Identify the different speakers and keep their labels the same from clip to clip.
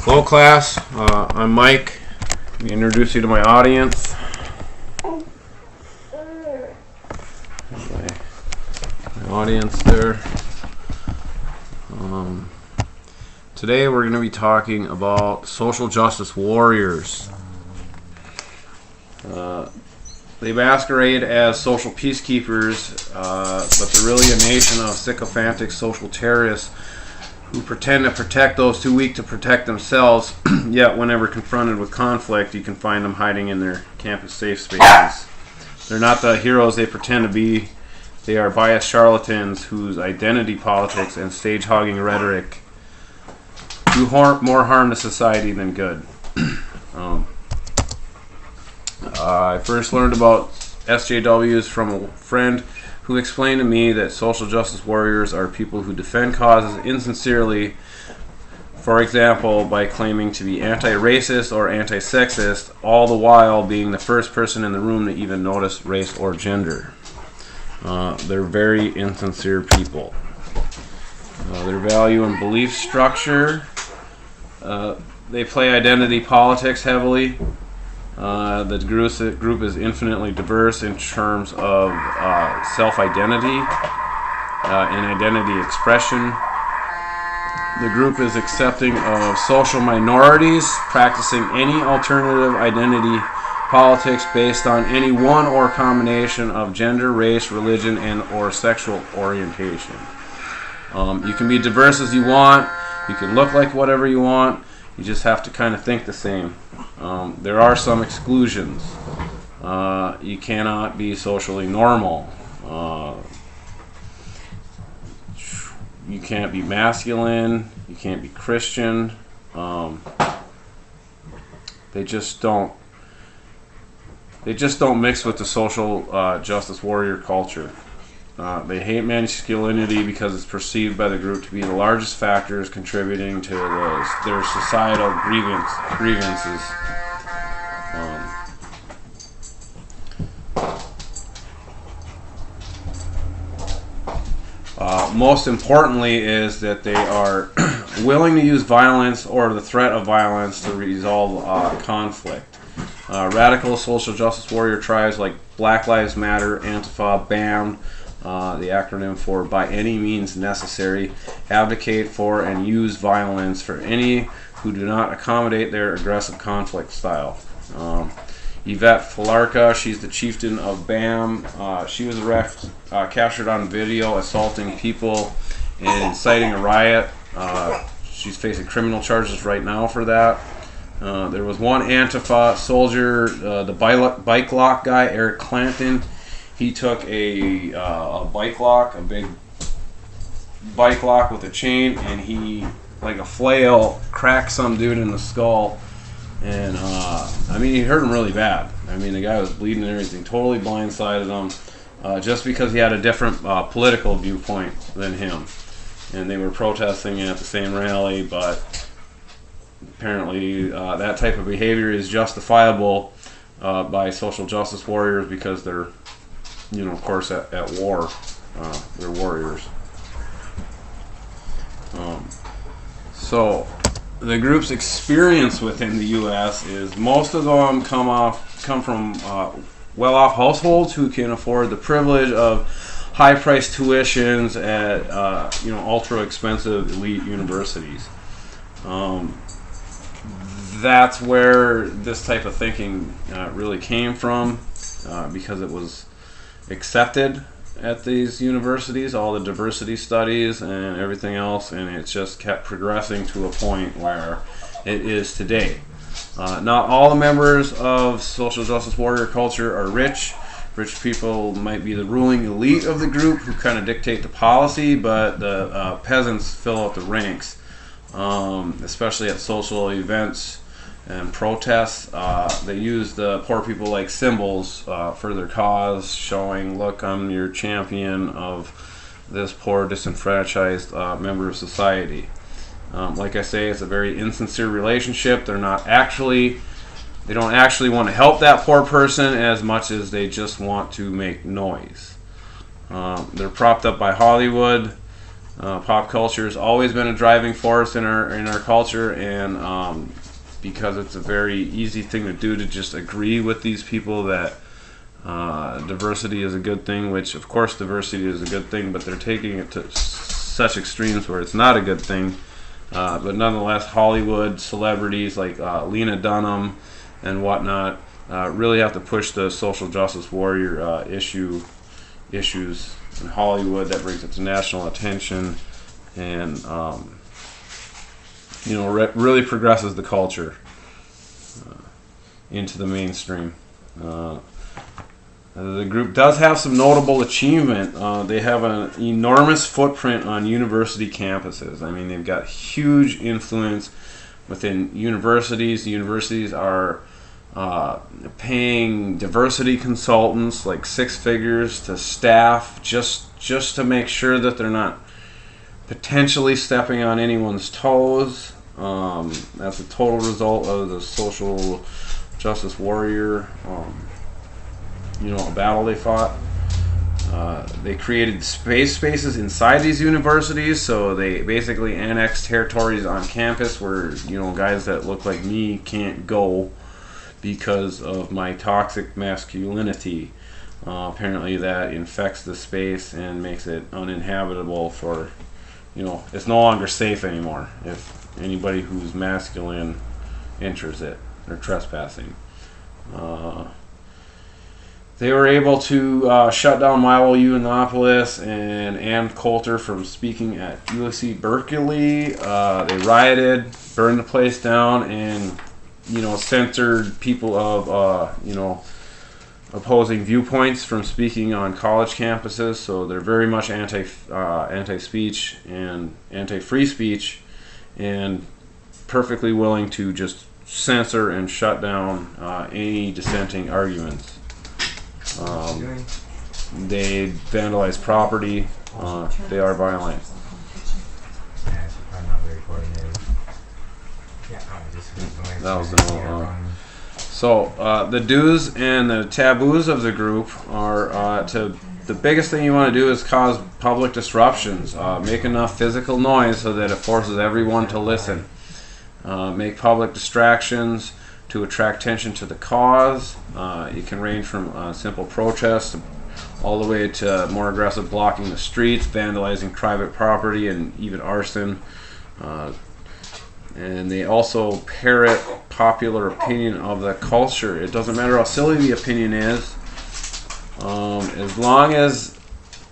Speaker 1: Hello class, I'm Mike. Let me introduce you to my audience. My audience there. Today we're going to be talking about social justice warriors. They masquerade as social peacekeepers, but they're really a nation of sycophantic social terrorists who pretend to protect those too weak to protect themselves, yet whenever confronted with conflict, you can find them hiding in their campus safe spaces. They're not the heroes they pretend to be. They are biased charlatans whose identity politics and stage-hogging rhetoric do more harm to society than good. I first learned about SJWs from a friend who explained to me that social justice warriors are people who defend causes insincerely, for example, by claiming to be anti-racist or anti-sexist, all the while being the first person in the room to even notice race or gender. They're very insincere people. Their value and belief structure, they play identity politics heavily. The group is infinitely diverse in terms of self-identity and identity expression. The group is accepting of social minorities, practicing any alternative identity politics based on any one or combination of gender, race, religion, and or sexual orientation. You can be diverse as you want. You can look like whatever you want. You just have to kind of think the same. There are some exclusions. You cannot be socially normal. You can't be masculine. You can't be Christian. They just don't mix with the social justice warrior culture. They hate masculinity because it's perceived by the group to be the largest factors contributing to their societal grievances. Most importantly is that they are willing to use violence or the threat of violence to resolve conflict. Radical social justice warrior tribes like Black Lives Matter, Antifa, BAM, the acronym for By Any Means Necessary, advocate for and use violence for any who do not accommodate their aggressive conflict style. Yvette Falarka, she's the chieftain of BAM. She was captured on video assaulting people and inciting a riot. She's facing criminal charges right now for that. There was one Antifa soldier, the bike lock guy, Eric Clanton. He took a bike lock, a big bike lock with a chain, and he, like a flail, cracked some dude in the skull. And, he hurt him really bad. The guy was bleeding and everything, totally blindsided him, just because he had a different political viewpoint than him. And they were protesting at the same rally, but apparently that type of behavior is justifiable by social justice warriors because they're, of course, at war. They're warriors. So the group's experience within the U.S. is most of them come from well-off households who can afford the privilege of high-priced tuitions at ultra-expensive elite universities. That's where this type of thinking really came from, because it was accepted at these universities, all the diversity studies and everything else, and it just kept progressing to a point where it is today. Not all the members of social justice warrior culture are rich. Rich people might be the ruling elite of the group who kind of dictate the policy, but the peasants fill out the ranks, especially at social events and protests. They use the poor people like symbols for their cause, showing, look, I'm your champion of this poor disenfranchised member of society. Like I say, it's a very insincere relationship. They don't actually want to help that poor person as much as they just want to make noise. They're propped up by Hollywood. Pop culture has always been a driving force in our culture, and because it's a very easy thing to do to just agree with these people that diversity is a good thing, which of course diversity is a good thing, but they're taking it to such extremes where it's not a good thing. But nonetheless, Hollywood celebrities like Lena Dunham and whatnot really have to push the social justice warrior issues in Hollywood. That brings it to national attention, and really progresses the culture into the mainstream. The group does have some notable achievement. They have an enormous footprint on university campuses. I mean, they've got huge influence within universities. The universities are paying diversity consultants like 6 figures to staff just to make sure that they're not potentially stepping on anyone's toes. That's a total result of the social justice warrior a battle they fought. They created spaces inside these universities, so they basically annexed territories on campus where guys that look like me can't go because of my toxic masculinity. Apparently that infects the space and makes it uninhabitable for, it's no longer safe anymore if anybody who's masculine enters it. They're trespassing. They were able to shut down Milo Yiannopoulos and Ann Coulter from speaking at UC Berkeley. They rioted, burned the place down, and censored people of opposing viewpoints from speaking on college campuses. So they're very much anti-speech and anti-free speech, and perfectly willing to just censor and shut down any dissenting arguments. They vandalize property. They are violent. That was the So the do's and the taboos of the group are the biggest thing you want to do is cause public disruptions. Make enough physical noise so that it forces everyone to listen. Make public distractions to attract attention to the cause. It can range from simple protests all the way to more aggressive blocking the streets, vandalizing private property, and even arson. And they also parrot popular opinion of the culture. It doesn't matter how silly the opinion is, as long as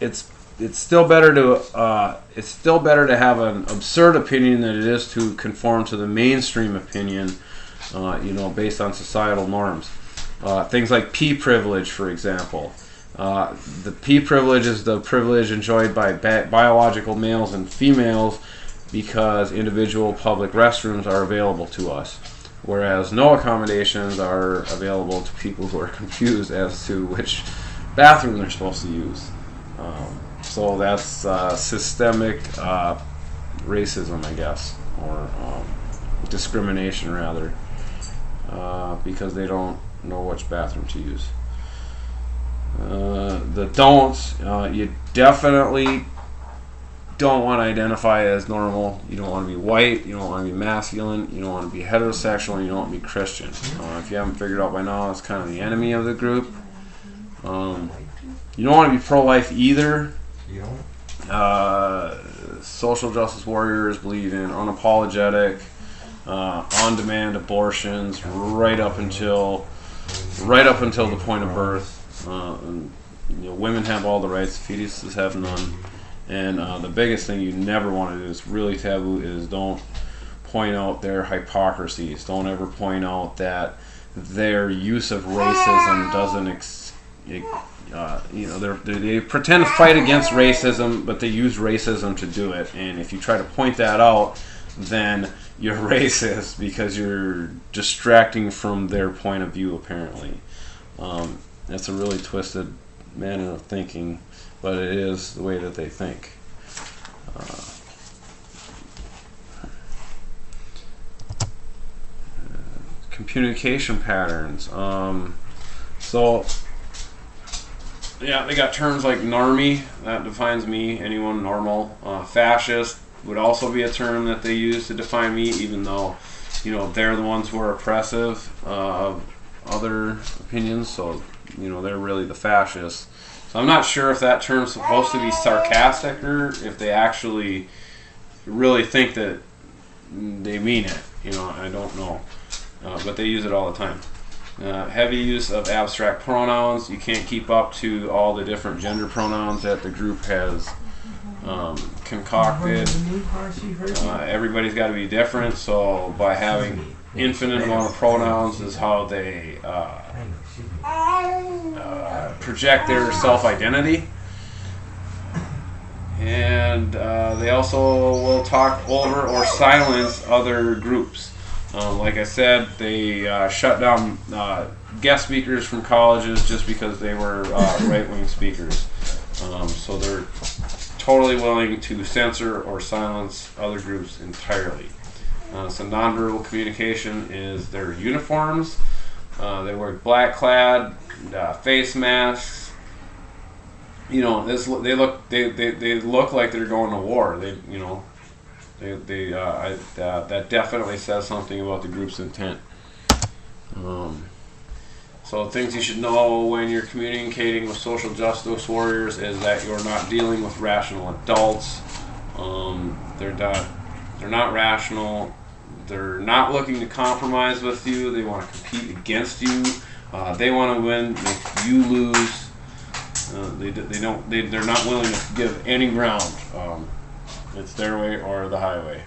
Speaker 1: it's still better to have an absurd opinion than it is to conform to the mainstream opinion. Based on societal norms. Things like P privilege, for example. The P privilege is the privilege enjoyed by biological males and females because individual public restrooms are available to us, whereas no accommodations are available to people who are confused as to which bathroom they're supposed to use. So that's systemic racism, I guess, or discrimination, rather. Because they don't know which bathroom to use. The don'ts, you definitely don't want to identify as normal. You don't want to be white, you don't want to be masculine, you don't want to be heterosexual, and you don't want to be Christian. If you haven't figured out by now, it's kind of the enemy of the group. You don't want to be pro-life either. Social justice warriors believe in unapologetic on-demand abortions right up until the point of birth. Women have all the rights, fetuses have none. And the biggest thing you never want to do, is really taboo, is don't point out their hypocrisies. Don't ever point out that their use of racism doesn't they pretend to fight against racism, but they use racism to do it. And if you try to point that out, then you're racist because you're distracting from their point of view, apparently. That's a really twisted manner of thinking, but it is the way that they think. Communication patterns. So Yeah, they got terms like narmy, that defines me, anyone normal. Fascist would also be a term that they use to define me, even though, you know, they're the ones who are oppressive of other opinions, so, you know, they're really the fascists. So I'm not sure if that term's supposed to be sarcastic or if they actually really think that they mean it. You know, I don't know. But they use it all the time. Heavy use of abstract pronouns. You can't keep up to all the different gender pronouns that the group has concocted. Everybody's got to be different, so by having infinite amount of pronouns is how they project their self-identity. And they also will talk over or silence other groups. Like I said, they shut down guest speakers from colleges just because they were right-wing speakers. So they're totally willing to censor or silence other groups entirely. So nonverbal communication is their uniforms. They wear black-clad face masks. You know, they look like they're going to war. That definitely says something about the group's intent. So things you should know when you're communicating with social justice warriors is that you're not dealing with rational adults. They're not rational. They're not looking to compromise with you. They want to compete against you. They want to win if you lose. They're not willing to give any ground. It's their way or the highway.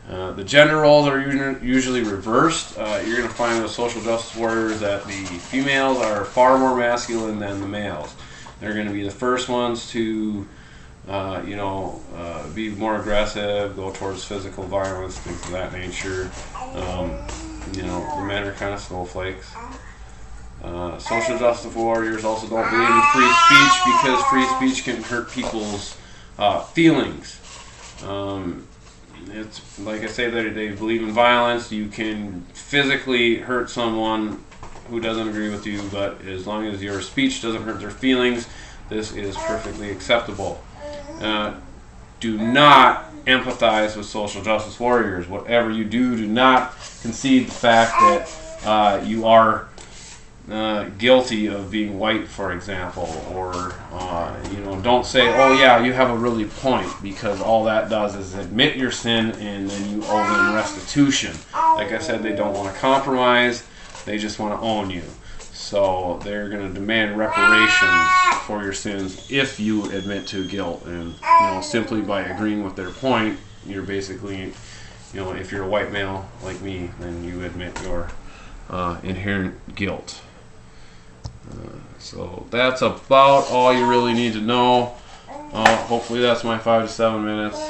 Speaker 1: The gender roles are usually reversed. You're going to find with social justice warriors that the females are far more masculine than the males. They're going to be the first ones to, be more aggressive, go towards physical violence, things of that nature. The men are kind of snowflakes. Social justice warriors also don't believe in free speech because free speech can hurt people's feelings. It's like I say, they believe in violence. You can physically hurt someone who doesn't agree with you, but as long as your speech doesn't hurt their feelings, this is perfectly acceptable. Do not empathize with social justice warriors. Whatever you do, do not concede the fact that you are guilty of being white, for example, or don't say, oh yeah, you have a really point, because all that does is admit your sin and then you owe them restitution. Like I said, they don't want to compromise, they just want to own you. So they're going to demand reparations for your sins if you admit to guilt. And simply by agreeing with their point, you're basically, if you're a white male like me, then you admit your inherent guilt. So that's about all you really need to know. Hopefully that's my 5 to 7 minutes.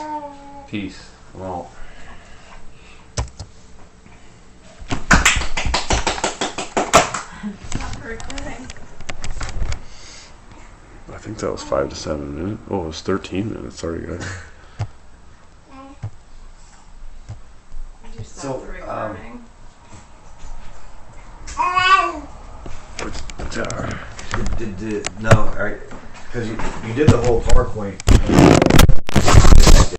Speaker 1: Peace. Well. I think that was 5 to 7 minutes. Oh, it was 13 minutes. Sorry, guys.
Speaker 2: So,
Speaker 3: because you did the whole PowerPoint